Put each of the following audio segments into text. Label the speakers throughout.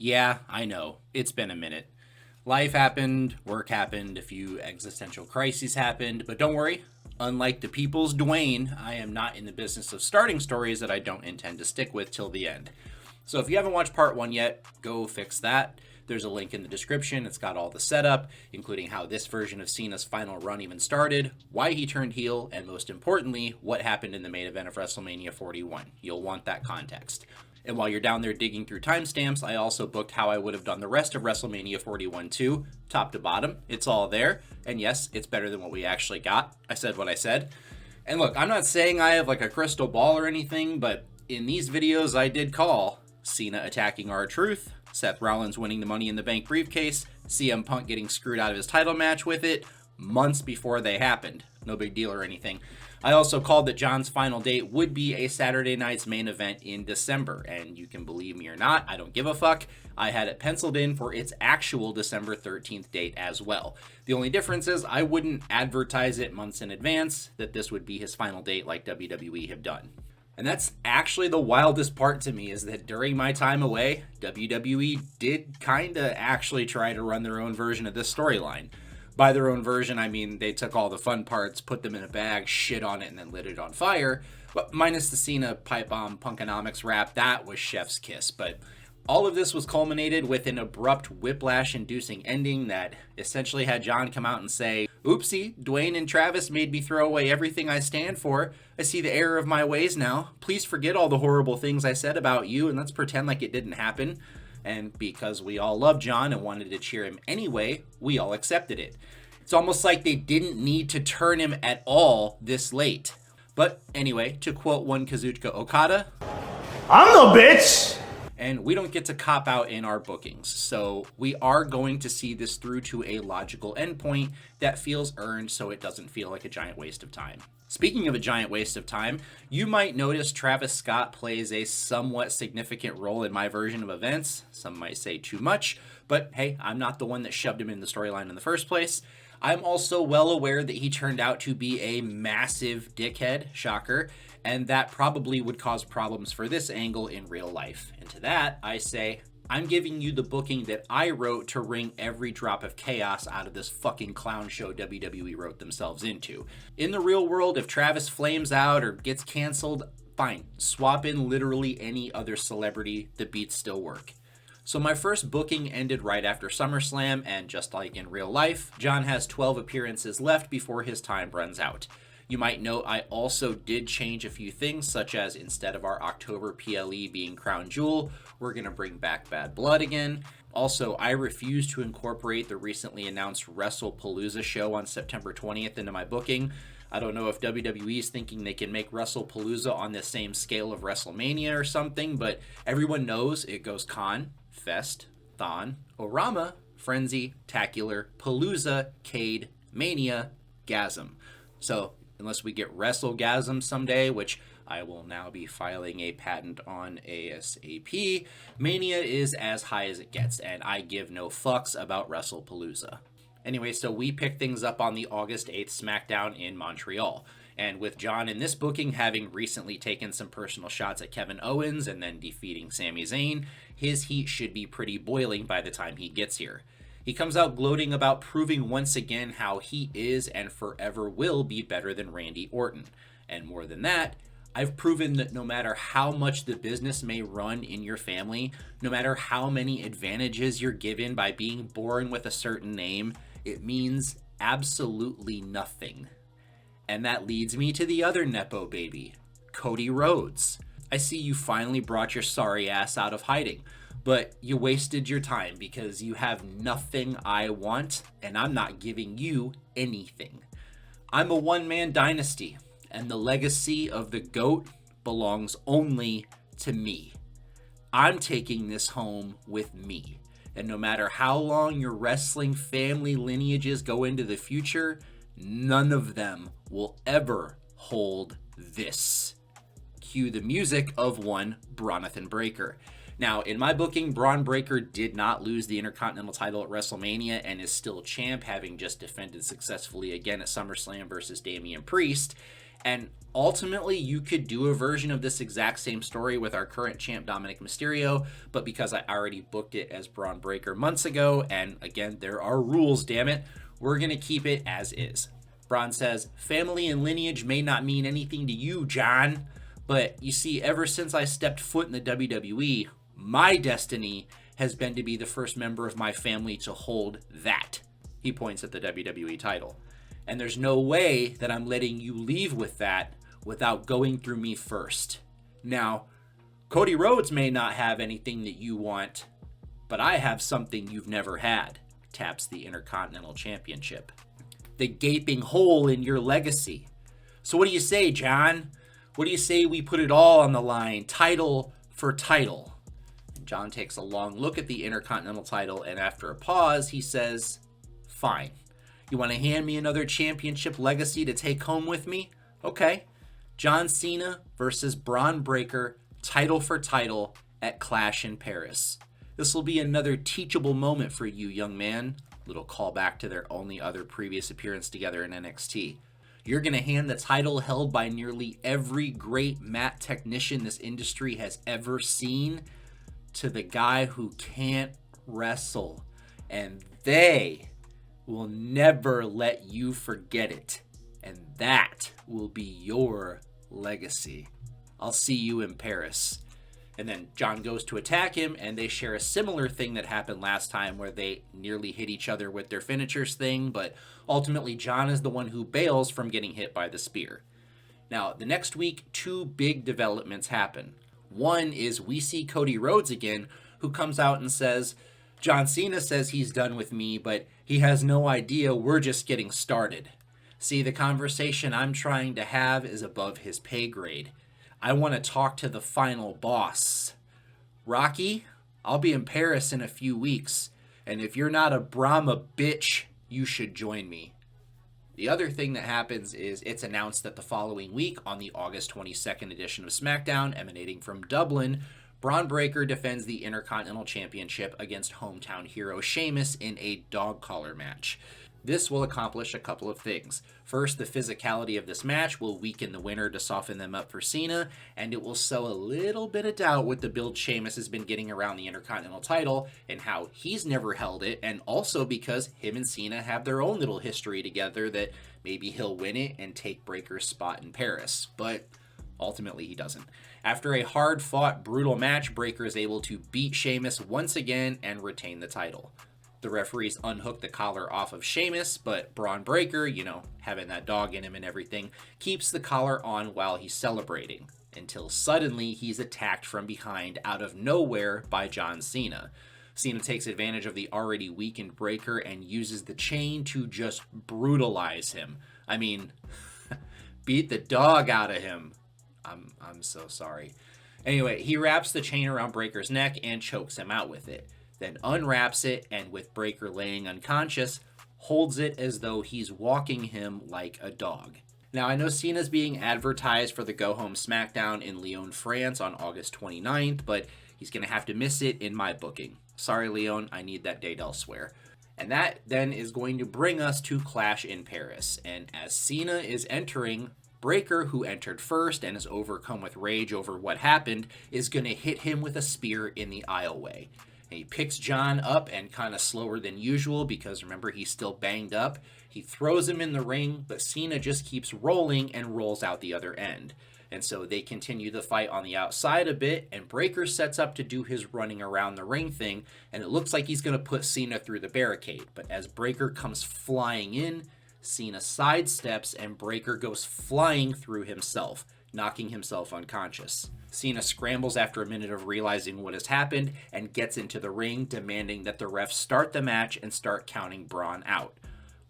Speaker 1: Yeah, I know. It's been a minute. Life happened, work happened, a few existential crises happened, but don't worry. Unlike the people's Dwayne, I am not in the business of starting stories that I don't intend to stick with till the end. So if you haven't watched part one yet, go fix that. There's a link in the description. It's got all the setup, including how this version of Cena's final run even started, why he turned heel, and most importantly, what happened in the main event of WrestleMania 41. You'll want that context. And while you're down there digging through timestamps, I also booked how I would have done the rest of WrestleMania 41 too, top to bottom. It's all there. And yes, it's better than what we actually got. I said what I said. And look, I'm not saying I have like a crystal ball or anything, but in these videos I did call Cena attacking R-Truth, Seth Rollins winning the Money in the Bank briefcase, CM Punk getting screwed out of his title match with it, months before they happened. No big deal or anything. I also called that John's final date would be a Saturday night's main event in December, and you can believe me or not, I don't give a fuck. I had it penciled in for its actual December 13th date as well. The only difference is I wouldn't advertise it months in advance that this would be his final date like WWE have done. And that's actually the wildest part to me, is that during my time away, WWE did kinda actually try to run their own version of this storyline. By their own version, I mean they took all the fun parts, put them in a bag, shit on it, and then lit it on fire. But minus the Cena pipe bomb punkonomics rap, that was chef's kiss. But all of this was culminated with an abrupt whiplash-inducing ending that essentially had John come out and say, "Oopsie, Dwayne and Travis made me throw away everything I stand for. I see the error of my ways now. Please forget all the horrible things I said about you, and let's pretend like it didn't happen." And because we all loved John and wanted to cheer him anyway, we all accepted it. It's almost like they didn't need to turn him at all this late. But anyway, to quote one Kazuchika Okada,
Speaker 2: I'm no bitch!
Speaker 1: And we don't get to cop out in our bookings, so we are going to see this through to a logical endpoint that feels earned so it doesn't feel like a giant waste of time. Speaking of a giant waste of time, you might notice Travis Scott plays a somewhat significant role in my version of events. Some might say too much, but hey, I'm not the one that shoved him in the storyline in the first place. I'm also well aware that he turned out to be a massive dickhead, shocker, and that probably would cause problems for this angle in real life. And to that, I say, I'm giving you the booking that I wrote to wring every drop of chaos out of this fucking clown show WWE wrote themselves into. In the real world, if Travis flames out or gets canceled, fine, swap in literally any other celebrity, the beats still work. So my first booking ended right after SummerSlam, and just like in real life, John has 12 appearances left before his time runs out. You might note I also did change a few things, such as instead of our October PLE being Crown Jewel, we're going to bring back Bad Blood again. Also, I refuse to incorporate the recently announced WrestlePalooza show on September 20th into my booking. I don't know if WWE is thinking they can make WrestlePalooza on the same scale of WrestleMania or something, but everyone knows it goes Con, Fest, Thon, Orama, Frenzy, Tacular, Palooza, Cade, Mania, Gasm. So, unless we get WrestleGasm someday, which I will now be filing a patent on ASAP, Mania is as high as it gets, and I give no fucks about WrestlePalooza. Anyway, so we pick things up on the August 8th SmackDown in Montreal. And with John in this booking having recently taken some personal shots at Kevin Owens and then defeating Sami Zayn, his heat should be pretty boiling by the time he gets here. He comes out gloating about proving once again how he is and forever will be better than Randy Orton. And more than that, I've proven that no matter how much the business may run in your family, no matter how many advantages you're given by being born with a certain name, it means absolutely nothing. And that leads me to the other Nepo baby, Cody Rhodes. I see you finally brought your sorry ass out of hiding, but you wasted your time because you have nothing I want, and I'm not giving you anything. I'm a one-man dynasty, and the legacy of the GOAT belongs only to me. I'm taking this home with me, and no matter how long your wrestling family lineages go into the future, none of them will ever hold this. Cue the music of one Bronathan Breaker. Now, in my booking, Braun Breaker did not lose the Intercontinental title at WrestleMania and is still champ, having just defended successfully again at SummerSlam versus Damian Priest. And ultimately, you could do a version of this exact same story with our current champ Dominic Mysterio, but because I already booked it as Braun Breaker months ago, and again, there are rules, damn it, we're going to keep it as is. Braun says, family and lineage may not mean anything to you, John, but you see, ever since I stepped foot in the WWE, my destiny has been to be the first member of my family to hold that. He points at the WWE title. And there's no way that I'm letting you leave with that without going through me first. Now, Cody Rhodes may not have anything that you want, but I have something you've never had, taps the Intercontinental Championship. The gaping hole in your legacy. So what do you say, John? What do you say we put it all on the line, title for title? And John takes a long look at the Intercontinental title, and after a pause, he says, fine. You want to hand me another championship legacy to take home with me? Okay. John Cena versus Braun Breaker, title for title at Clash in Paris. This will be another teachable moment for you, young man. Little callback to their only other previous appearance together in NXT. You're going to hand the title held by nearly every great mat technician this industry has ever seen to the guy who can't wrestle. And they will never let you forget it. And that will be your legacy. I'll see you in Paris. And then John goes to attack him, and they share a similar thing that happened last time where they nearly hit each other with their finishers thing, but ultimately John is the one who bails from getting hit by the spear. Now, the next week, two big developments happen. One is we see Cody Rhodes again, who comes out and says, John Cena says he's done with me, but he has no idea we're just getting started. See, the conversation I'm trying to have is above his pay grade. I want to talk to the final boss. Rocky, I'll be in Paris in a few weeks, and if you're not a Brahma bitch, you should join me. The other thing that happens is it's announced that the following week, on the August 22nd edition of SmackDown, emanating from Dublin, Braun Breaker defends the Intercontinental Championship against hometown hero Sheamus in a dog collar match. This will accomplish a couple of things. First, the physicality of this match will weaken the winner to soften them up for Cena, and it will sow a little bit of doubt with the build Sheamus has been getting around the Intercontinental title and how he's never held it, and also because him and Cena have their own little history together that maybe he'll win it and take Breaker's spot in Paris. But ultimately, he doesn't. After a hard-fought, brutal match, Breaker is able to beat Sheamus once again and retain the title. The referees unhook the collar off of Sheamus, but Braun Breaker, having that dog in him and everything, keeps the collar on while he's celebrating, until suddenly he's attacked from behind out of nowhere by John Cena. Cena takes advantage of the already weakened Breaker and uses the chain to just brutalize him. I mean, beat the dog out of him. I'm so sorry. Anyway, he wraps the chain around Breaker's neck and chokes him out with it. Then unwraps it, and with Breaker laying unconscious, holds it as though he's walking him like a dog. Now, I know Cena's being advertised for the Go Home SmackDown in Lyon, France on August 29th, but he's going to have to miss it in my booking. Sorry, Lyon, I need that date elsewhere. And that then is going to bring us to Clash in Paris. And as Cena is entering, Breaker, who entered first and is overcome with rage over what happened, is going to hit him with a spear in the aisleway. He picks John up, and kind of slower than usual because remember he's still banged up. He throws him in the ring, but Cena just keeps rolling and rolls out the other end. And so they continue the fight on the outside a bit, and Breaker sets up to do his running around the ring thing, and it looks like he's going to put Cena through the barricade. But as Breaker comes flying in, Cena sidesteps, and Breaker goes flying through himself, knocking himself unconscious. Cena scrambles after a minute of realizing what has happened and gets into the ring, demanding that the refs start the match and start counting Braun out.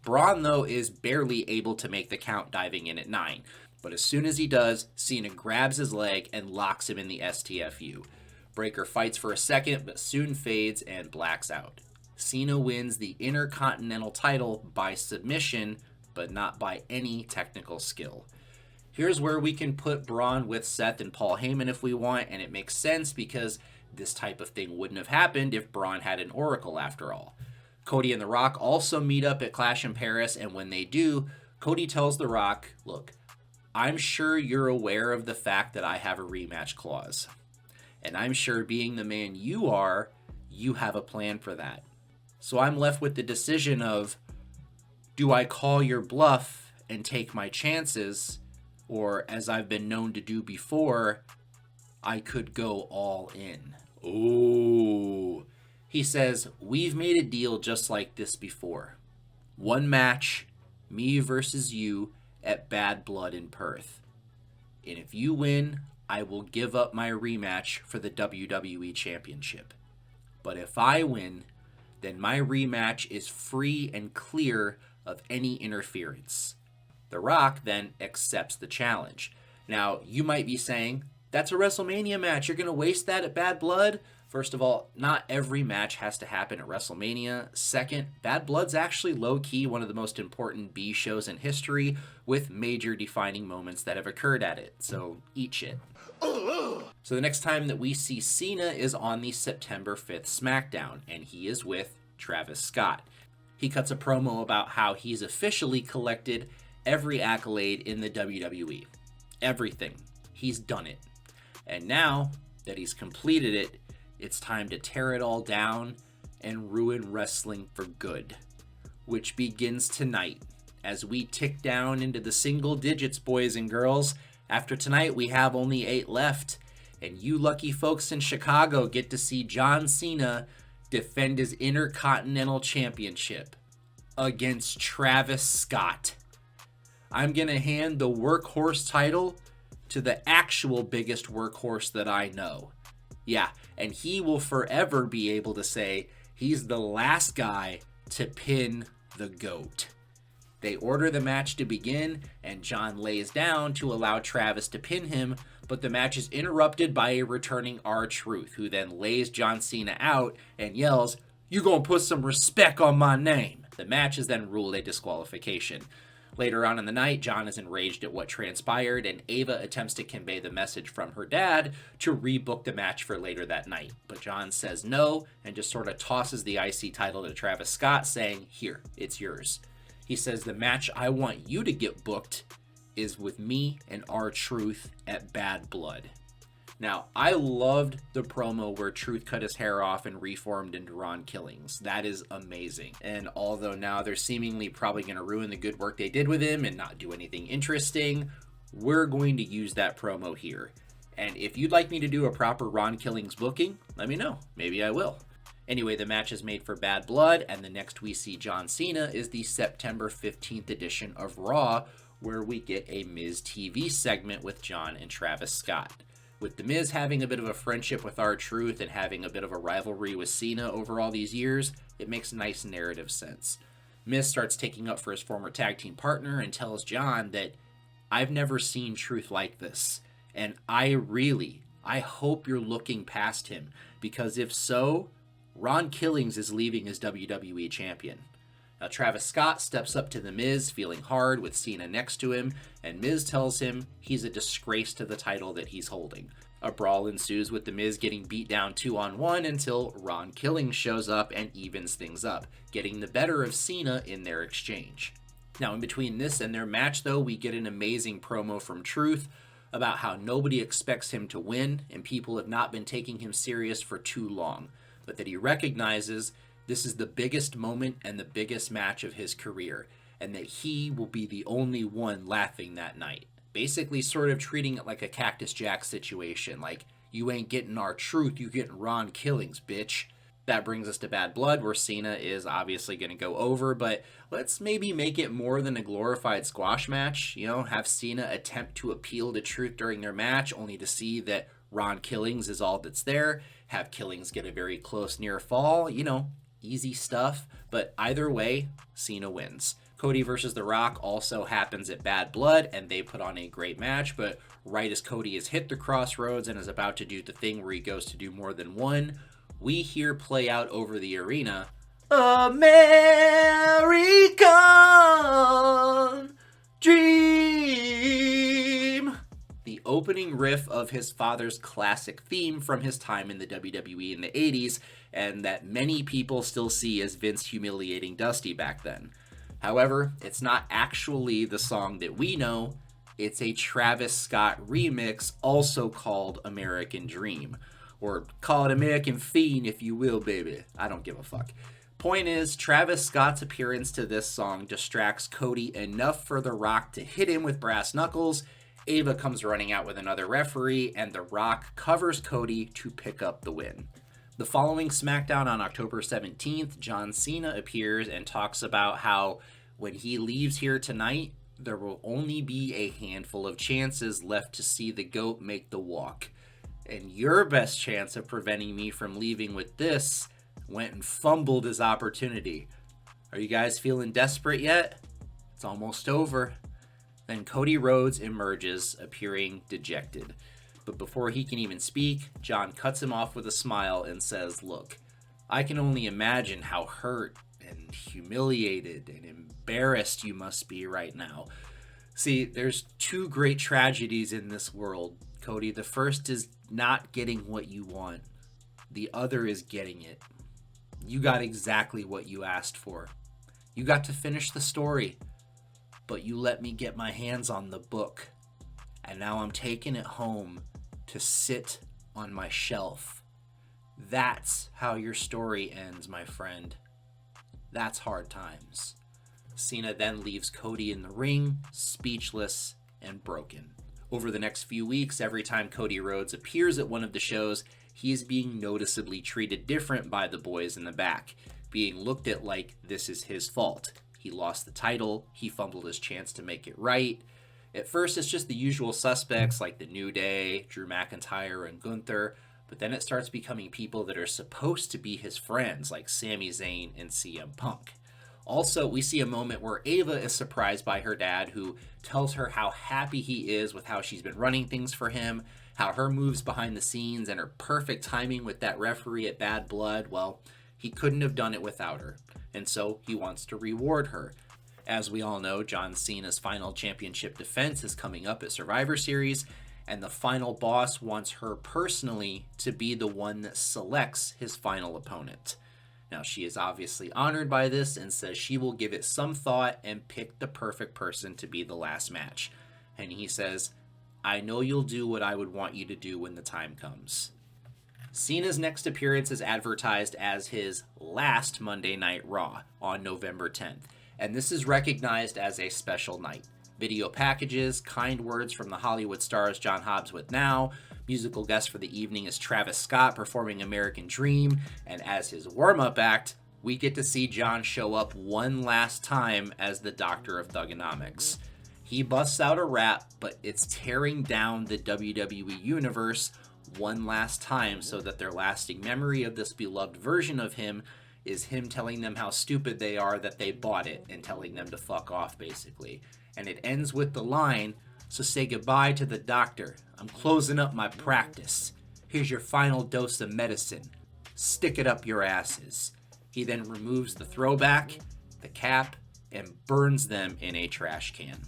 Speaker 1: Braun, though, is barely able to make the count, diving in at 9. But as soon as he does, Cena grabs his leg and locks him in the STFU. Breaker fights for a second, but soon fades and blacks out. Cena wins the Intercontinental title by submission, but not by any technical skill. Here's where we can put Braun with Seth and Paul Heyman if we want, and it makes sense because this type of thing wouldn't have happened if Braun had an Oracle after all. Cody and The Rock also meet up at Clash in Paris, and when they do, Cody tells The Rock, look, I'm sure you're aware of the fact that I have a rematch clause. And I'm sure, being the man you are, you have a plan for that. So I'm left with the decision of, do I call your bluff and take my chances? Or, as I've been known to do before, I could go all in. Ooh. He says, we've made a deal just like this before. One match, me versus you, at Bad Blood in Perth. And if you win, I will give up my rematch for the WWE Championship. But if I win, then my rematch is free and clear of any interference. The Rock then accepts the challenge. Now, you might be saying, that's a WrestleMania match. You're going to waste that at Bad Blood? First of all, not every match has to happen at WrestleMania. Second, Bad Blood's actually low-key one of the most important B shows in history, with major defining moments that have occurred at it. So eat shit. So the next time that we see Cena is on the September 5th SmackDown, and he is with Travis Scott. He cuts a promo about how he's officially collected every accolade in the WWE. Everything. He's done it. And now that he's completed it, it's time to tear it all down and ruin wrestling for good, which begins tonight as we tick down into the single digits, boys and girls. After tonight, we have only 8 left, and you lucky folks in Chicago get to see John Cena defend his Intercontinental Championship against Travis Scott. I'm going to hand the workhorse title to the actual biggest workhorse that I know. Yeah, and he will forever be able to say he's the last guy to pin the GOAT. They order the match to begin, and John lays down to allow Travis to pin him, but the match is interrupted by a returning R-Truth, who then lays John Cena out and yells, "You gonna put some respect on my name." The match is then ruled a disqualification. Later on in the night, John is enraged at what transpired, and Ava attempts to convey the message from her dad to rebook the match for later that night. But John says no, and just sort of tosses the IC title to Travis Scott, saying, "Here, it's yours." He says, "The match I want you to get booked is with me and R-Truth at Bad Blood." Now, I loved the promo where Truth cut his hair off and reformed into Ron Killings. That is amazing. And although now they're seemingly probably going to ruin the good work they did with him and not do anything interesting, we're going to use that promo here. And if you'd like me to do a proper Ron Killings booking, let me know. Maybe I will. Anyway, the match is made for Bad Blood, and the next we see John Cena is the September 15th edition of Raw, where we get a Miz TV segment with John and Travis Scott. With The Miz having a bit of a friendship with R-Truth and having a bit of a rivalry with Cena over all these years, it makes nice narrative sense. Miz starts taking up for his former tag team partner and tells John that, "I've never seen Truth like this, and I hope you're looking past him, because if so, Ron Killings is leaving as WWE champion." Now, Travis Scott steps up to The Miz, feeling hard with Cena next to him, and Miz tells him he's a disgrace to the title that he's holding. A brawl ensues with The Miz getting beat down 2-on-1 until Ron Killings shows up and evens things up, getting the better of Cena in their exchange. Now, in between this and their match, though, we get an amazing promo from Truth about how nobody expects him to win, and people have not been taking him serious for too long, but that he recognizes this is the biggest moment and the biggest match of his career, and that he will be the only one laughing that night. Basically sort of treating it like a Cactus Jack situation, like, you ain't getting R-Truth, you getting Ron Killings, bitch. That brings us to Bad Blood, where Cena is obviously going to go over, but let's maybe make it more than a glorified squash match. You know, have Cena attempt to appeal to Truth during their match, only to see that Ron Killings is all that's there. Have Killings get a very close near fall, you know, easy stuff, but either way, Cena wins. Cody versus The Rock also happens at Bad Blood, and they put on a great match, but right as Cody has hit the crossroads and is about to do the thing where he goes to do more than one, we hear play out over the arena, "American Dream," the opening riff of his father's classic theme from his time in the WWE in the 80s, and that many people still see as Vince humiliating Dusty back then. However, it's not actually the song that we know. It's a Travis Scott remix, also called American Dream. Or call it American Fiend if you will, baby. I don't give a fuck. Point is, Travis Scott's appearance to this song distracts Cody enough for The Rock to hit him with brass knuckles. Ava comes running out with another referee, and The Rock covers Cody to pick up the win. The following SmackDown on October 17th, John Cena appears and talks about how when he leaves here tonight, there will only be a handful of chances left to see the GOAT make the walk. And your best chance of preventing me from leaving with this went and fumbled his opportunity. Are you guys feeling desperate yet? It's almost over. Then Cody Rhodes emerges, appearing dejected. But before he can even speak, John cuts him off with a smile and says, "Look, I can only imagine how hurt and humiliated and embarrassed you must be right now. See, there's two great tragedies in this world, Cody. The first is not getting what you want. The other is getting it. You got exactly what you asked for. You got to finish the story, but you let me get my hands on the book. And now I'm taking it home to sit on my shelf. That's how your story ends, my friend. That's hard times." Cena then leaves Cody in the ring, speechless and broken. Over the next few weeks, every time Cody Rhodes appears at one of the shows, he is being noticeably treated different by the boys in the back, being looked at like this is his fault. He lost the title, he fumbled his chance to make it right. At first, it's just the usual suspects like The New Day, Drew McIntyre, and Gunther, but then it starts becoming people that are supposed to be his friends like Sami Zayn and CM Punk. Also, we see a moment where Ava is surprised by her dad, who tells her how happy he is with how she's been running things for him, how her moves behind the scenes and her perfect timing with that referee at Bad Blood, well, he couldn't have done it without her, and so he wants to reward her. As we all know, John Cena's final championship defense is coming up at Survivor Series, and the final boss wants her personally to be the one that selects his final opponent. Now, she is obviously honored by this and says she will give it some thought and pick the perfect person to be the last match. And he says, "I know you'll do what I would want you to do when the time comes." Cena's next appearance is advertised as his last Monday Night Raw on November 10th, and this is recognized as a special night. Video packages, kind words from the Hollywood stars John Hobbs with Now. Musical guest for the evening is Travis Scott performing American Dream, and as his warm-up act, we get to see John show up one last time as the Doctor of Thugonomics. He busts out a rap, but it's tearing down the WWE universe one last time so that their lasting memory of this beloved version of him is him telling them how stupid they are that they bought it and telling them to fuck off, basically. And it ends with the line, "So say goodbye to the doctor. I'm closing up my practice. Here's your final dose of medicine. Stick it up your asses." He then removes the throwback, the cap, and burns them in a trash can.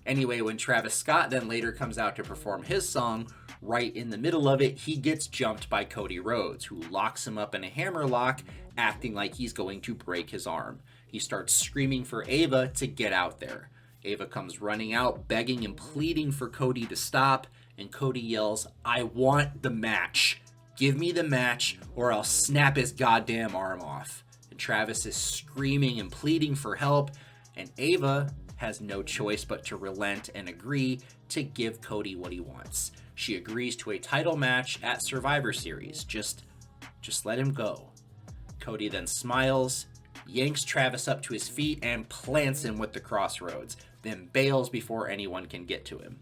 Speaker 1: Anyway, when Travis Scott then later comes out to perform his song, right in the middle of it, he gets jumped by Cody Rhodes, who locks him up in a hammerlock, acting like he's going to break his arm. He starts screaming for Ava to get out there. Ava comes running out, begging and pleading for Cody to stop, and Cody yells, "I want the match. Give me the match, or I'll snap his goddamn arm off." And Travis is screaming and pleading for help, and Ava has no choice but to relent and agree to give Cody what he wants. She agrees to a title match at Survivor Series. Just let him go. Cody then smiles, yanks Travis up to his feet, and plants him with the crossroads, then bails before anyone can get to him.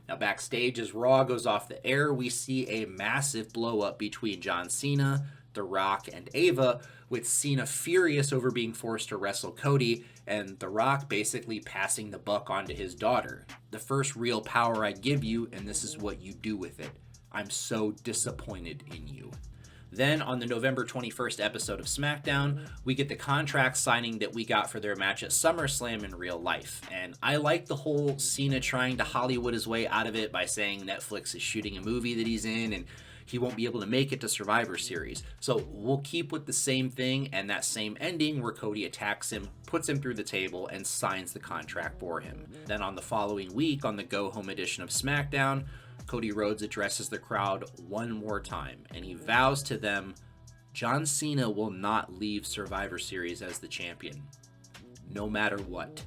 Speaker 1: Now, backstage, as Raw goes off the air, we see a massive blow-up between John Cena, The Rock, and Ava, with Cena furious over being forced to wrestle Cody, and The Rock basically passing the buck on to his daughter. "The first real power I give you, and this is what you do with it. I'm so disappointed in you." Then, on the November 21st episode of SmackDown, we get the contract signing that we got for their match at Summerslam in real life. And I like the whole Cena trying to Hollywood his way out of it by saying Netflix is shooting a movie that he's in, and he won't be able to make it to Survivor Series. So we'll keep with the same thing and that same ending where Cody attacks him, puts him through the table, and signs the contract for him. Then on the following week, on the go-home edition of SmackDown, Cody Rhodes addresses the crowd one more time, and he vows to them John Cena will not leave Survivor Series as the champion, no matter what.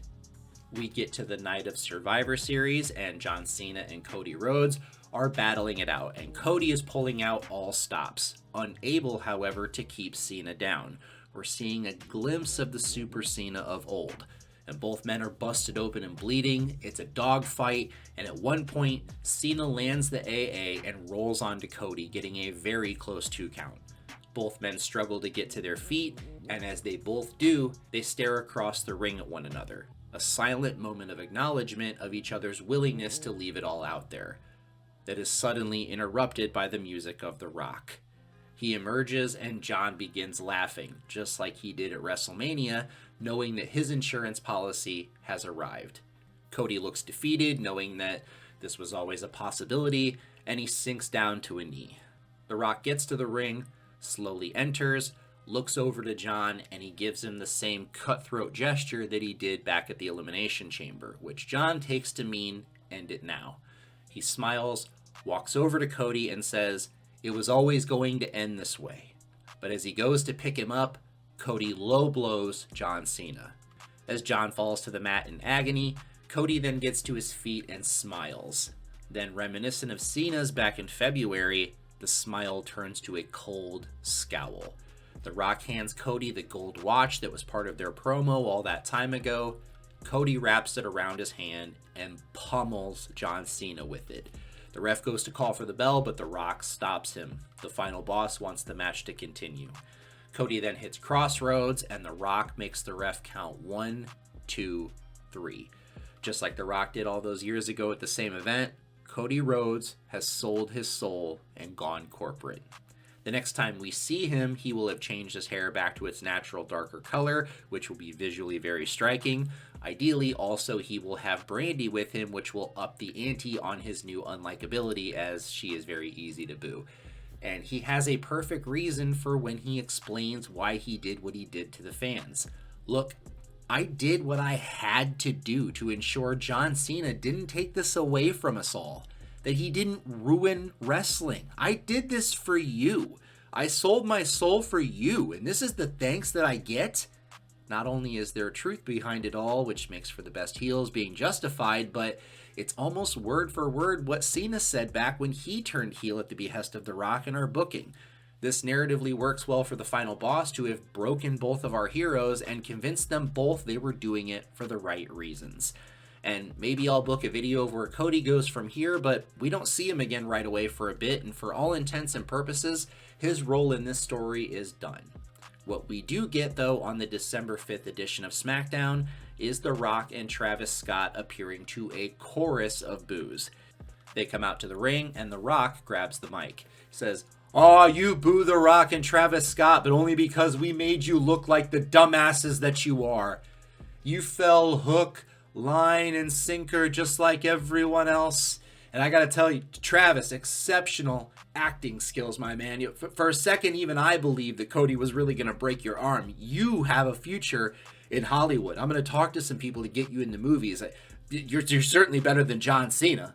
Speaker 1: We get to the night of Survivor Series, and John Cena and Cody Rhodes are battling it out, and Cody is pulling out all stops, unable, however, to keep Cena down. We're seeing a glimpse of the Super Cena of old, and both men are busted open and bleeding. It's a dogfight, and at one point, Cena lands the AA and rolls onto Cody, getting a very close 2 count. Both men struggle to get to their feet, and as they both do, they stare across the ring at one another. A silent moment of acknowledgement of each other's willingness to leave it all out there. That is suddenly interrupted by the music of The Rock. He emerges and John begins laughing, just like he did at WrestleMania, knowing that his insurance policy has arrived. Cody looks defeated, knowing that this was always a possibility, and he sinks down to a knee. The Rock gets to the ring, slowly enters, looks over to John, and he gives him the same cutthroat gesture that he did back at the Elimination Chamber, which John takes to mean end it now. He smiles, walks over to Cody, and says, "It was always going to end this way." But as he goes to pick him up, Cody low blows John Cena. As John falls to the mat in agony, Cody then gets to his feet and smiles. Then, reminiscent of Cena's back in February, the smile turns to a cold scowl. The Rock hands Cody the gold watch that was part of their promo all that time ago. Cody wraps it around his hand and pummels John Cena with it. The ref goes to call for the bell, but The Rock stops him. The final boss wants the match to continue. Cody then hits Crossroads, and The Rock makes the ref count 1, 2, 3. Just like The Rock did all those years ago at the same event, Cody Rhodes has sold his soul and gone corporate. The next time we see him, he will have changed his hair back to its natural darker color, which will be visually very striking. Ideally, also, he will have Brandy with him, which will up the ante on his new unlikability, as she is very easy to boo. And he has a perfect reason for when he explains why he did what he did to the fans. Look, I did what I had to do to ensure John Cena didn't take this away from us all, that he didn't ruin wrestling. I did this for you. I sold my soul for you, and this is the thanks that I get? Not only is there truth behind it all, which makes for the best heels being justified, but it's almost word for word what Cena said back when he turned heel at the behest of The Rock in our booking. This narratively works well for the final boss to have broken both of our heroes and convinced them both they were doing it for the right reasons. And maybe I'll book a video of where Cody goes from here, but we don't see him again right away for a bit, and for all intents and purposes, his role in this story is done. What we do get, though, on the December 5th edition of SmackDown is The Rock and Travis Scott appearing to a chorus of boos. They come out to the ring, and The Rock grabs the mic. He says, "Aw, you boo The Rock and Travis Scott, but only because we made you look like the dumbasses that you are. You fell hook, line, and sinker just like everyone else." And I gotta tell you, Travis, exceptional acting skills, my man. For a second, even I believed that Cody was really gonna break your arm. You have a future in Hollywood. I'm gonna talk to some people to get you in the movies. You're certainly better than John Cena.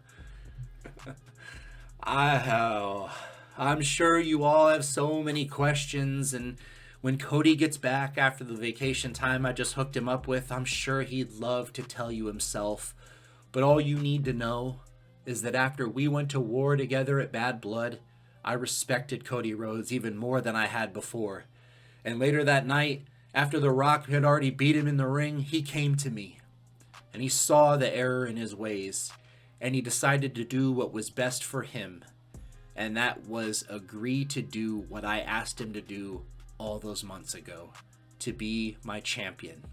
Speaker 1: I'm sure you all have so many questions, and when Cody gets back after the vacation time I just hooked him up with, I'm sure he'd love to tell you himself. But all you need to know is that after we went to war together at Bad Blood, I respected Cody Rhodes even more than I had before. And later that night, after The Rock had already beat him in the ring, he came to me. And he saw the error in his ways, and he decided to do what was best for him. And that was agree to do what I asked him to do all those months ago, to be my champion.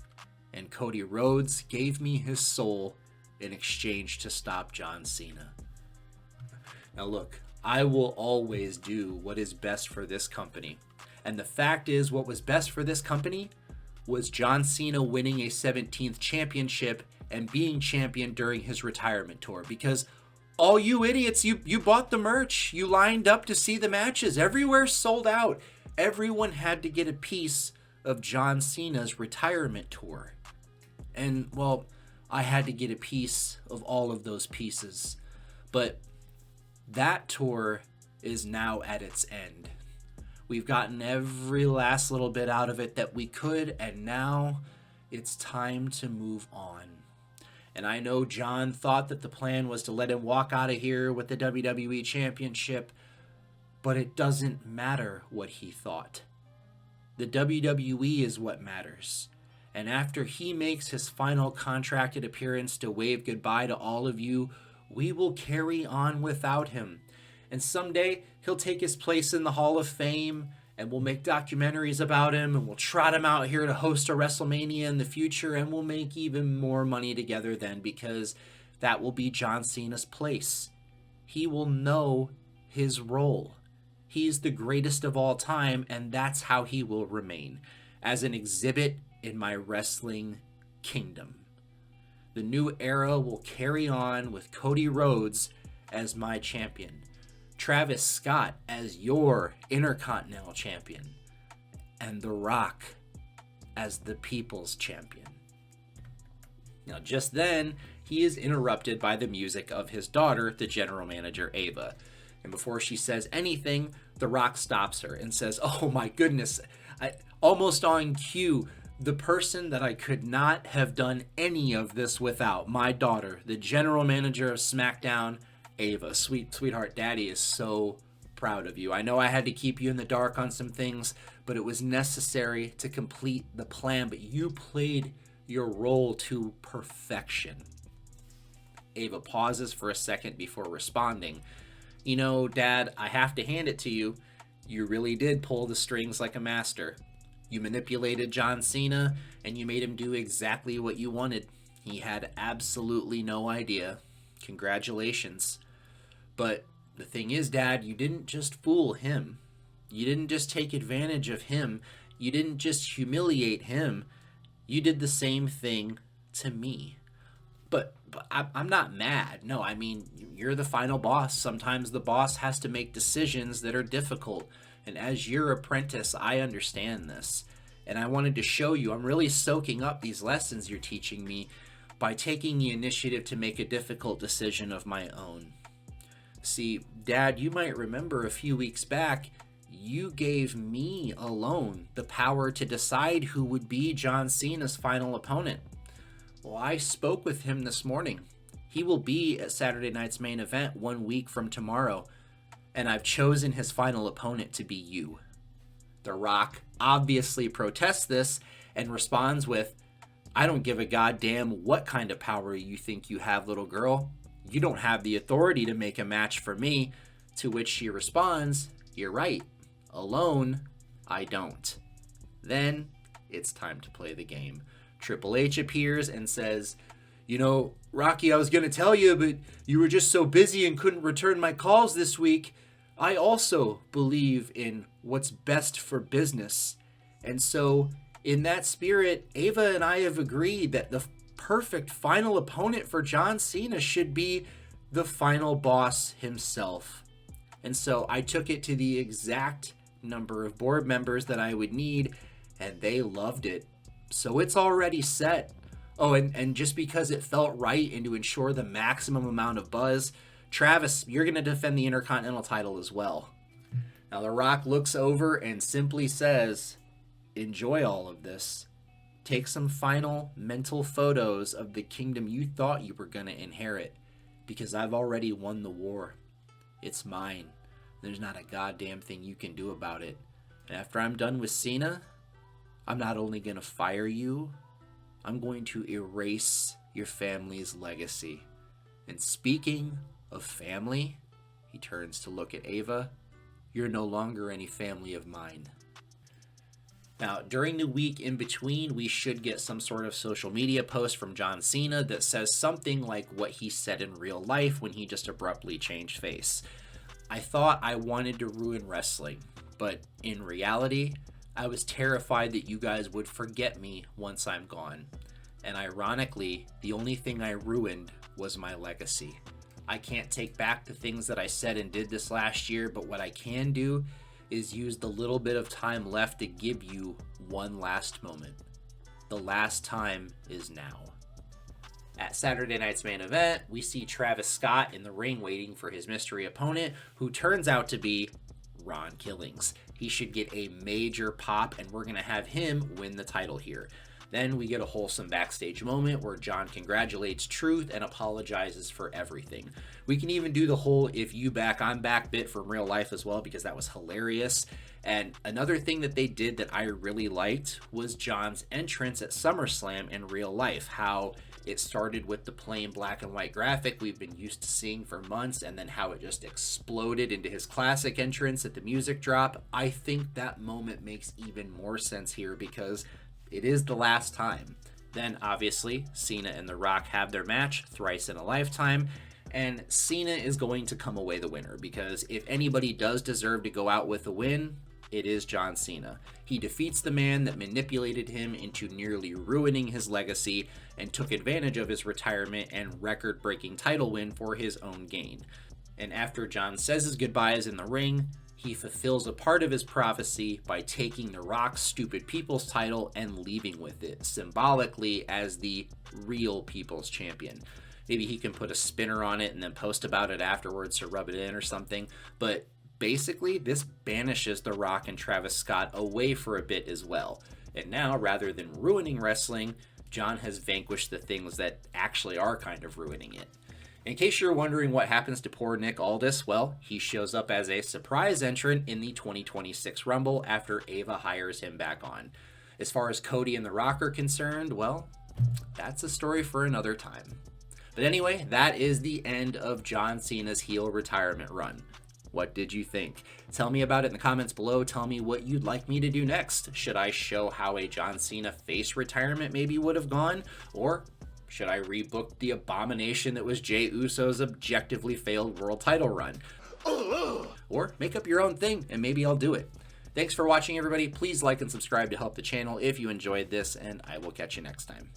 Speaker 1: And Cody Rhodes gave me his soul in exchange to stop John Cena. Now look, I will always do what is best for this company. And the fact is, what was best for this company was John Cena winning a 17th championship and being champion during his retirement tour. Because All you idiots, you bought the merch. You lined up to see the matches. Everywhere sold out. Everyone had to get a piece of John Cena's retirement tour. And, well, I had to get a piece of all of those pieces. But that tour is now at its end. We've gotten every last little bit out of it that we could, and now it's time to move on. And I know John thought that the plan was to let him walk out of here with the WWE Championship, but it doesn't matter what he thought. The WWE is what matters. And after he makes his final contracted appearance to wave goodbye to all of you, we will carry on without him. And someday he'll take his place in the Hall of Fame, and we'll make documentaries about him, and we'll trot him out here to host a WrestleMania in the future, and we'll make even more money together then, because that will be John Cena's place. He will know his role. He's the greatest of all time, and that's how he will remain, as an exhibit in my wrestling kingdom. The new era will carry on with Cody Rhodes as my champion, Travis Scott as your Intercontinental Champion, and The Rock as the People's Champion. Now, just then, he is interrupted by the music of his daughter, the general manager, Ava. And before she says anything, The Rock stops her and says, "Oh my goodness," almost on cue, the person that I could not have done any of this without, my daughter, the general manager of SmackDown, Ava. Sweetheart, Daddy is so proud of you. I know I had to keep you in the dark on some things, but it was necessary to complete the plan, but you played your role to perfection. Ava pauses for a second before responding. "You know, Dad, I have to hand it to you. You really did pull the strings like a master. You manipulated John Cena, and you made him do exactly what you wanted. He had absolutely no idea. Congratulations. But the thing is, Dad, you didn't just fool him. You didn't just take advantage of him. You didn't just humiliate him. You did the same thing to me. But I'm not mad. No, I mean, you're the final boss. Sometimes the boss has to make decisions that are difficult. And as your apprentice, I understand this. And I wanted to show you, I'm really soaking up these lessons you're teaching me by taking the initiative to make a difficult decision of my own. See, Dad, you might remember a few weeks back, you gave me alone the power to decide who would be John Cena's final opponent. Well, I spoke with him this morning. He will be at Saturday night's main event 1 week from tomorrow, and I've chosen his final opponent to be you." The Rock obviously protests this and responds with, "I don't give a goddamn what kind of power you think you have, little girl. You don't have the authority to make a match for me." To which she responds, "You're right. Alone, I don't." Then it's time to play the game. Triple H appears and says, "You know, Rocky, I was going to tell you, but you were just so busy and couldn't return my calls this week. I also believe in what's best for business. And so, in that spirit, Ava and I have agreed that the perfect final opponent for John Cena should be the final boss himself. And so I took it to the exact number of board members that I would need, and they loved it. So it's already set. Oh, and just because it felt right and to ensure the maximum amount of buzz, Travis, you're going to defend the Intercontinental title as well." Now, The Rock looks over and simply says, "Enjoy all of this. Take some final mental photos of the kingdom you thought you were going to inherit, because I've already won the war. It's mine. There's not a goddamn thing you can do about it. And after I'm done with Cena, I'm not only going to fire you, I'm going to erase your family's legacy. And speaking of family," he turns to look at Ava, "you're no longer any family of mine." Now, during the week in between, we should get some sort of social media post from John Cena that says something like what he said in real life when he just abruptly changed face. I thought I wanted to ruin wrestling, but in reality, I was terrified that you guys would forget me once I'm gone. And ironically, the only thing I ruined was my legacy. I can't take back the things that I said and did this last year, but what I can do is use the little bit of time left to give you one last moment. The last time is now. At Saturday night's main event, we see Travis Scott in the ring waiting for his mystery opponent, who turns out to be Ron Killings. He should get a major pop, and we're going to have him win the title here. Then we get a wholesome backstage moment where John congratulates Truth and apologizes for everything. We can even do the whole "if you back, I'm back" bit from real life as well, because that was hilarious. And another thing that they did that I really liked was John's entrance at Summerslam in real life. How it started with the plain black and white graphic we've been used to seeing for months, and then how it just exploded into his classic entrance at the music drop. I think that moment makes even more sense here because it is the last time. Then obviously Cena and The Rock have their match, thrice in a lifetime, and Cena is going to come away the winner, because if anybody does deserve to go out with a win, it is John Cena. He defeats the man that manipulated him into nearly ruining his legacy and took advantage of his retirement and record-breaking title win for his own gain. And after John says his goodbyes in the ring, he fulfills a part of his prophecy by taking The Rock's Stupid People's title and leaving with it, symbolically as the real People's Champion. Maybe he can put a spinner on it and then post about it afterwards to rub it in or something, but basically, this banishes The Rock and Travis Scott away for a bit as well. And now, rather than ruining wrestling, John has vanquished the things that actually are kind of ruining it. In case you're wondering what happens to poor Nick Aldis, well, he shows up as a surprise entrant in the 2026 Rumble after Ava hires him back on. As far as Cody and The Rock are concerned, well, that's a story for another time. But anyway, that is the end of John Cena's heel retirement run. What did you think? Tell me about it in the comments below. Tell me what you'd like me to do next. Should I show how a John Cena face retirement maybe would have gone? Or should I rebook the abomination that was Jey Uso's objectively failed world title run? Or make up your own thing and maybe I'll do it. Thanks for watching, everybody. Please like and subscribe to help the channel if you enjoyed this, and I will catch you next time.